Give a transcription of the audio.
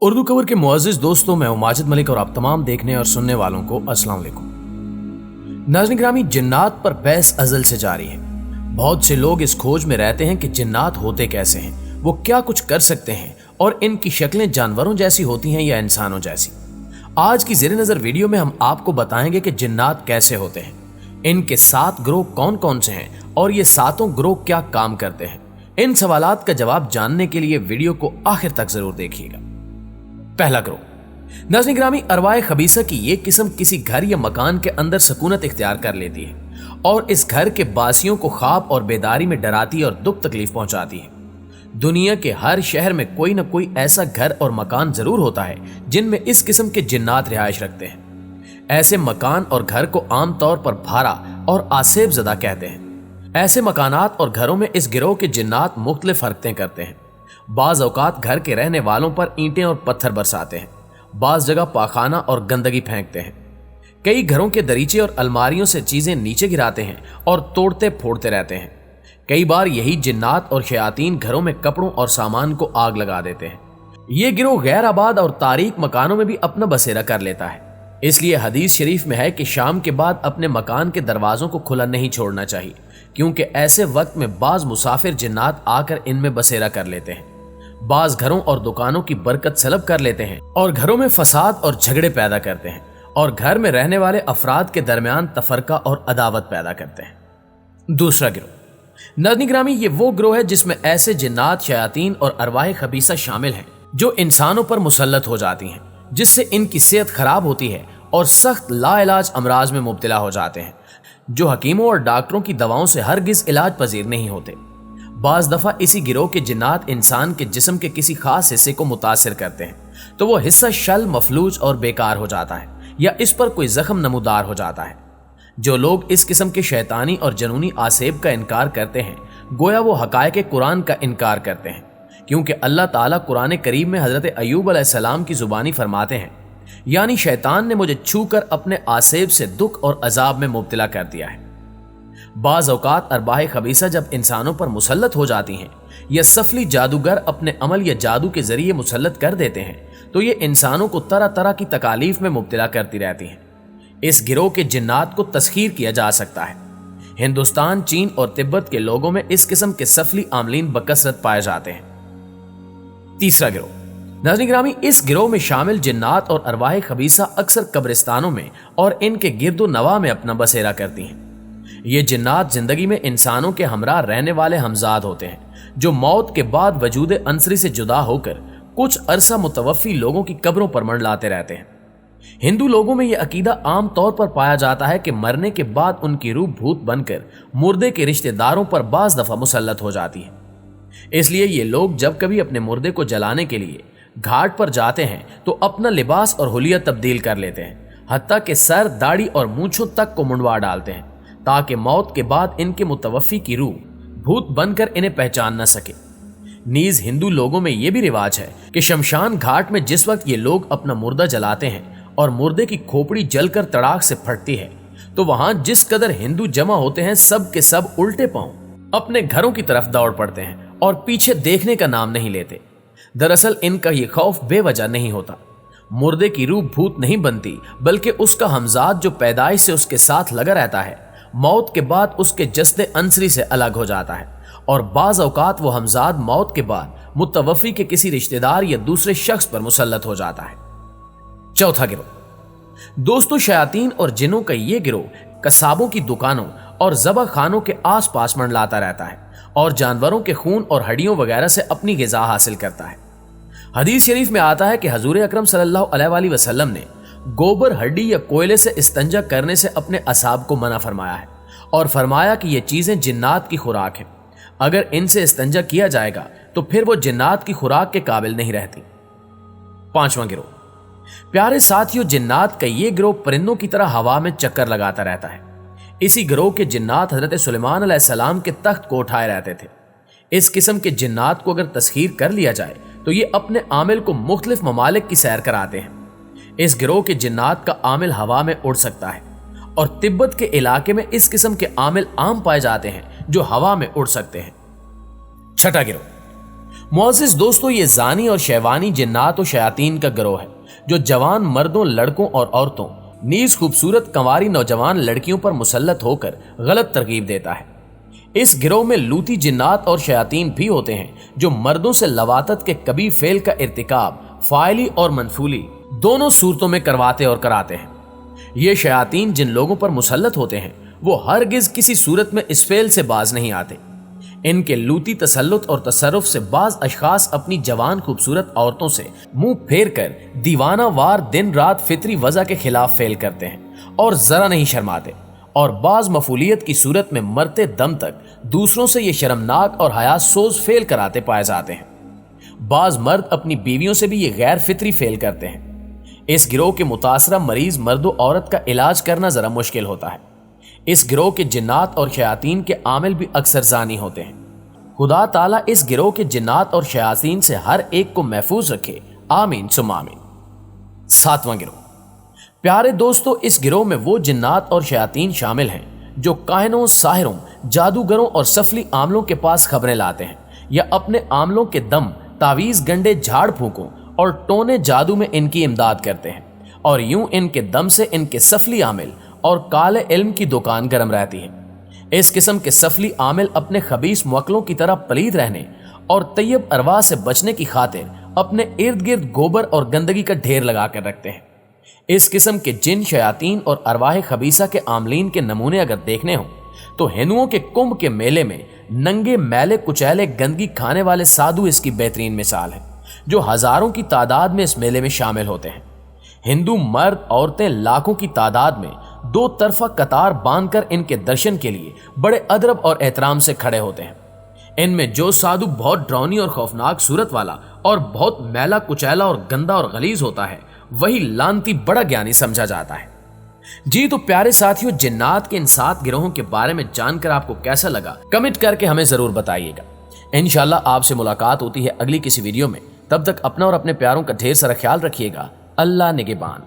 Urdu cover के मुअज़्ज़िज़ दोस्तों, मैं हूं माजिद मलिक और आप तमाम देखने और सुनने वालों को अस्सलाम वालेकुम। नाज़रीन गिरामी, जिन्नात पर बहस अज़ल से जारी है। बहुत से लोग इस खोज में रहते हैं कि जिन्नात होते कैसे हैं, वो क्या कुछ कर सकते हैं और इनकी शक्लें जानवरों जैसी होती हैं या इंसानों जैसी। आज की ज़ेरे नज़र वीडियो में हम आपको बताएंगे कि जिन्नात कैसे होते हैं, इनके 7 ग्रोह कौन कौन से हैं और ये 7 ग्रोह क्या काम करते हैं। इन सवालात का जवाब जानने के लिए वीडियो को आखिर तक जरूर देखिएगा। पहला ग्रोह, नाज़रीन गिरामी, अरवाए खबीसा की ये किस्म किसी घर या मकान के अंदर सकूनत इख्तियार कर लेती है और इस घर के बासियों को ख्वाब और बेदारी में डराती और दुख तकलीफ पहुंचाती है। दुनिया के हर शहर में कोई न कोई ऐसा घर और मकान जरूर होता है जिनमें इस किस्म के जिन्नात रिहाइश रखते हैं। ऐसे मकान और घर को आमतौर पर भारा और आसेब ज़दा कहते हैं। ऐसे मकानात और घरों में इस गिरोह के जिन्नात मुख्तलिफ हरकतें करते हैं। बाज़ औकात घर के रहने वालों पर ईंटें और पत्थर बरसाते हैं, बाज़ जगह पाखाना और गंदगी फेंकते हैं। कई घरों के दरीचे और अलमारियों से चीजें नीचे गिराते हैं और तोड़ते फोड़ते रहते हैं। कई बार यही जिन्नात और शयातीन घरों में कपड़ों और सामान को आग लगा देते हैं। ये गिरोह गैर आबाद और तारीक मकानों में भी अपना बसेरा कर लेता है। इसलिए हदीस शरीफ में है कि शाम के बाद अपने मकान के दरवाजों को खुला नहीं छोड़ना चाहिए, क्योंकि ऐसे वक्त में बाज मुसाफिर जिन्नात आकर इनमें बसेरा कर लेते हैं। बाज घरों और दुकानों की बरकत सलब कर लेते हैं और घरों में फसाद और झगड़े पैदा करते हैं और घर में रहने वाले अफराद के दरमियान तफरका और अदावत पैदा करते हैं। दूसरा गिरोह, नाज़रीन गिरामी, ये वो गिरोह है जिसमें ऐसे जिन्नात, शयातीन और अरवाह खबीसा शामिल हैं जो इंसानों पर मुसल्लत हो जाती हैं, जिससे इनकी सेहत खराब होती है और सख्त लाइलाज अमराज में मुब्तला हो जाते हैं, जो हकीमों और डॉक्टरों की दवाओं से हरगिज इलाज पजीर नहीं होते। बाज़ दफ़ा इसी गिरोह के जिन्नात इंसान के जिस्म के किसी खास हिस्से को मुतासिर करते हैं तो वो हिस्सा शल, मफलूज और बेकार हो जाता है या इस पर कोई जख्म नमूदार हो जाता है। जो लोग इस किस्म के शैतानी और जनूनी आसेब का इनकार करते हैं, गोया वो हकायक़ कुरान का इनकार करते हैं, क्योंकि अल्लाह ताला कुरान करीम में हज़रत अय्यूब अलैहिस्सलाम की ज़ुबानी फरमाते हैं, यानी शैतान ने मुझे छू कर अपने आसेब से दुख और अजाब में मुब्तला कर दिया है। बाज़ औकात अरवाह खबीसा जब इंसानों पर मुसल्लत हो जाती हैं या सफली जादूगर अपने अमल या जादू के जरिए मुसल्लत कर देते हैं तो ये इंसानों को तरह तरह की तकालीफ में मुब्तला करती रहती हैं। इस गिरोह के जिन्नात को तस्खीर किया जा सकता है। हिंदुस्तान, चीन और तिब्बत के लोगों में इस किस्म के सफली आमलीन बकसरत पाए जाते हैं। तीसरा गिरोह, नाज़रीन गिरामी, इस गिरोह में शामिल जिन्नात और अरवाह खबीसा अक्सर कब्रिस्तानों में और इनके गिरदो नवा में अपना बसेरा करती हैं। ये जिन्नात जिंदगी में इंसानों के हमरा रहने वाले हमजाद होते हैं, जो मौत के बाद वजूद अंसरी से जुदा होकर कुछ अरसा मुतवफ़ी लोगों की कब्रों पर मंडलाते रहते हैं। हिंदू लोगों में यह अकीदा आम तौर पर पाया जाता है कि मरने के बाद उनकी रूह भूत बनकर मुर्दे के रिश्तेदारों पर बाज़ दफ़ा मुसल्लत हो जाती है। इसलिए ये लोग जब कभी अपने मुर्दे को जलाने के लिए घाट पर जाते हैं तो अपना लिबास और हुलिया तब्दील कर लेते हैं, हत्ता के सर, दाढ़ी और मूंछों तक को मुंडवा डालते हैं, ताकि मौत के बाद इनके मुतवफ़ी की रूह भूत बनकर इन्हें पहचान न सके। नीज हिंदू लोगों में यह भी रिवाज है कि शमशान घाट में जिस वक्त ये लोग अपना मुर्दा जलाते हैं और मुर्दे की खोपड़ी जलकर तड़ाक से फटती है, तो वहां जिस कदर हिंदू जमा होते हैं, सब के सब उल्टे पांव अपने घरों की तरफ दौड़ पड़ते हैं और पीछे देखने का नाम नहीं लेते। दरअसल इनका ये खौफ बेवजह नहीं होता। मुर्दे की रूह भूत नहीं बनती, बल्कि उसका हमजाद जो पैदाइश से उसके साथ लगा रहता है, मौत के बाद उसके जस्दे अंसरी से अलग हो जाता है और बाज़ औकात वो हमजाद मौत के बाद मुतवफ़ी के किसी रिश्तेदार या दूसरे शख्स पर मुसल्लत हो जाता है। चौथा गिरोह, दोस्तों, शयातीन और जिनों का ये गिरोह कसाबों की दुकानों और ज़बह खानों के आसपास मंडलाता रहता है और जानवरों के खून और हड्डियों वगैरह से अपनी ग़िज़ा हासिल करता है। हदीस शरीफ में आता है कि हजूर अकरम सल्लल्लाहु अलैहि वसल्लम ने गोबर, हड्डी या कोयले से इस्तंजा करने से अपने असाब को मना फरमाया है और फरमाया कि ये चीजें जिन्नात की खुराक है। अगर इनसे इस्तंजा किया जाएगा तो फिर वो जिन्नात की खुराक के काबिल नहीं रहती। पांचवा गिरोह, प्यारे साथियों, जिन्नात का ये गिरोह परिंदों की तरह हवा में चक्कर लगाता रहता है। इसी गिरोह के जिन्नात हजरत सुलेमान अलैहिस्सलाम के तख्त को उठाए रहते थे। इस किस्म के जिन्नात को अगर तस्खीर कर लिया जाए तो ये अपने आमिल को मुख्तलिफ ममालिक की सैर कराते हैं। इस गिरोह के जिन्नात का आमिल हवा में उड़ सकता है और तिब्बत के इलाके में इस किस्म के आमिल आम पाए जाते हैं जो हवा में उड़ सकते हैं। छठा गिरोह, मुअज़्ज़िज़ दोस्तों, ये जानी और शैवानी जिन्नात और शयातीन का गिरोह है जो जवान मर्दों, लड़कों और औरतों, नीज खूबसूरत कंवारी नौजवान लड़कियों पर मुसल्लत होकर गलत तरकीब देता है। इस गिरोह में लूती जिन्नात और शयातीन भी होते हैं जो मर्दों से लवातत के कबी फेल का इर्तिकाब फाइली और मनफूली दोनों सूरतों में करवाते और कराते हैं। ये शयातीन जिन लोगों पर मुसल्लत होते हैं वो हरगिज किसी सूरत में इस फेल से बाज नहीं आते। इनके लूती तसल्लुत और तसर्रुफ से बाज अशखास अपनी जवान खूबसूरत औरतों से मुंह फेर कर दीवाना वार दिन रात फितरी वजह के खिलाफ फेल करते हैं और जरा नहीं शर्माते, और बाज मफूलियत की सूरत में मरते दम तक दूसरों से ये शर्मनाक और हयासोज फेल कराते पाए जाते हैं। बाज मर्द अपनी बीवियों से भी ये गैर फितरी फेल करते हैं। इस गिरोह के मुतासरा मरीज मर्द और औरत का इलाज करना जरा मुश्किल होता है। इस गिरोह के जिन्नात और शयातीन के आमिल भी अक्सर जानी होते हैं। खुदा ताला इस गिरोह के जिन्नात और शयातीन से हर एक को महफूज रखे, आमीन सुम्मा आमीन। 7वां गिरोह। प्यारे दोस्तों, इस गिरोह में वो जिन्नात और शयातीन शामिल हैं जो काहिनों, साहिरों, जादूगरों और सफली आमलों के पास खबरें लाते हैं या अपने आमलों के दम, तावीज, गंडे, झाड़ फूकों और टोने जादू में इनकी इमदाद करते हैं, और यूं इनके दम से इनके सफली आमिल और काले इल्म की दुकान गर्म रहती है। इस किस्म के सफली आमिल अपने खबीस मुवक्किलों की तरह पलीद रहने और तैयब अरवा से बचने की खातिर अपने इर्द गिर्द गोबर और गंदगी का ढेर लगा कर रखते हैं। इस किस्म के जिन, शयातीन और अरवाह खबीसा के आमलीन के नमूने अगर देखने हो तो हिंदुओं के कुंभ के मेले में नंगे, मैले, कुचैले, गंदगी खाने वाले साधु इसकी बेहतरीन मिसाल है, जो हजारों की तादाद में इस मेले में शामिल होते हैं। हिंदू मर्द औरतें लाखों की तादाद में दो तरफा कतार बांधकर इनके दर्शन के लिए बड़े अदब और एहतराम से खड़े होते हैं। इनमें जो साधु बहुत डरावनी और खौफनाक सूरत वाला और बहुत मैला, कुचैला और गंदा और गलीज होता है, वही लानती बड़ा ज्ञानी समझा जाता है। जी तो प्यारे साथियों, जिन्नात के इन 7 गिरोहों के बारे में जानकर आपको कैसा लगा, कमेंट करके हमें जरूर बताइएगा। इंशाल्लाह आपसे मुलाकात होती है अगली किसी वीडियो में। तब तक अपना और अपने प्यारों का ढेर सारा ख्याल रखिएगा। अल्लाह निगहबान।